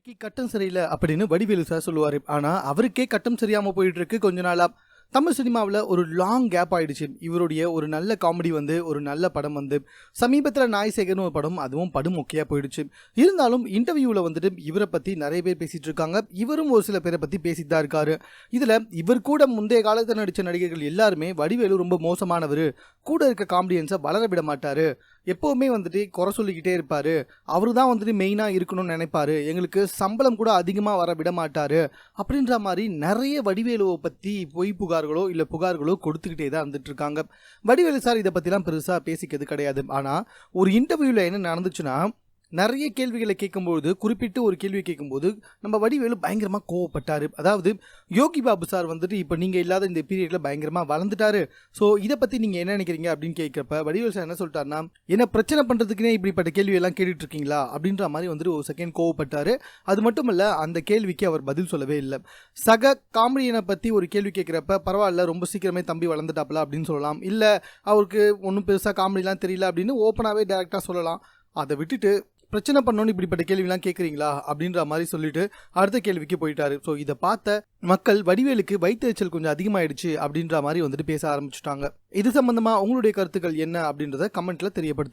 இன்னைக்கு கட்டம் சரியில்ல அப்படின்னு வடிவேலு சார் சொல்லுவாரு. ஆனா அவருக்கே கட்டம் சரியாம போயிட்டு இருக்கு கொஞ்ச நாளா. தமிழ் சினிமாவில் ஒரு லாங் கேப் ஆயிடுச்சு. இவருடைய ஒரு நல்ல காமெடி வந்து ஒரு நல்ல படம் வந்து சமீபத்தில் நாய்சேகர்னு ஒரு படம், அதுவும் படும் மொக்கையா போயிடுச்சு. இருந்தாலும் இன்டர்வியூவில் வந்துட்டு இவரை பற்றி நிறைய பேர் பேசிட்டு இருக்காங்க. இவரும் ஒரு சில பேரை பற்றி பேசிட்டு தான் இருக்காரு. இதில் இவர் கூட முந்தைய காலத்தில் நடித்த நடிகர்கள் எல்லாருமே வடிவேலு ரொம்ப மோசமானவர், கூட இருக்க காமெடியன்ஸை வளர விட மாட்டார், எப்போவுமே வந்துட்டு குறை சொல்லிக்கிட்டே இருப்பார், அவரு தான் வந்துட்டு மெயினாக இருக்கணும்னு நினைப்பார், எங்களுக்கு சம்பளம் கூட அதிகமாக வர விட மாட்டார் அப்படின்ற மாதிரி நிறைய வடிவேலுவை பற்றி பொய் புகார்களோ இல்லை புகார்களோ கொடுத்துக்கிட்டே தான் இருந்துட்டு இருக்காங்க. வடிவேலு சார் இதை பற்றிலாம் பெருசாக பேசிக்கிறது கிடையாது. ஆனால் ஒரு இன்டர்வியூவில் என்ன நடந்துச்சுன்னா, நிறைய கேள்விகளை கேட்கும்போது, குறிப்பிட்டு ஒரு கேள்வி கேட்கும்போது நம்ம வடிவேலு பயங்கரமாக கோவப்பட்டார். அதாவது யோகி பாபு சார் வந்துட்டு இப்போ நீங்கள் இல்லாத இந்த பீரியடில் பயங்கரமாக வளர்ந்துட்டாரு, ஸோ இதை பற்றி நீங்கள் என்ன நினைக்கிறீங்க அப்படின்னு கேட்குறப்ப வடிவேலு சார் என்ன சொல்லிட்டாருன்னா, என்ன பிரச்சனை பண்ணுறதுக்குனே இப்படிப்பட்ட கேள்வியெல்லாம் கேட்டுட்டு இருக்கீங்களா அப்படின்ற மாதிரி வந்துட்டு ஒரு செகண்ட் கோவப்பட்டார். அது மட்டும் இல்லை, அந்த கேள்விக்கு அவர் பதில் சொல்லவே இல்லை. சக காமெடியனை பற்றி ஒரு கேள்வி கேட்குறப்ப பரவாயில்ல ரொம்ப சீக்கிரமே தம்பி வளர்ந்துட்டாப்ல அப்படின்னு சொல்லலாம், இல்லை அவருக்கு ஒன்றும் பெருசாக காமெடிலாம் தெரியல அப்படின்னு ஓப்பனாகவே டேரெக்டாக சொல்லலாம். அதை விட்டுட்டு பிரச்சனை பண்ணோன்னு இப்படிப்பட்ட கேள்விலாம் கேட்குறீங்களா அப்படின்ற மாதிரி சொல்லிட்டு அடுத்த கேள்விக்கு போயிட்டாரு. ஸோ இதை பார்த்த மக்கள் வடிவேலுக்கு வயிற்றுச்சல் கொஞ்சம் அதிகமாயிடுச்சு அப்படின்ற மாதிரி வந்துட்டு பேச ஆரம்பிச்சுட்டாங்க. இது சம்பந்தமா உங்களுடைய கருத்துக்கள் என்ன அப்படின்றத கமெண்ட்ல தெரியப்படுத்து.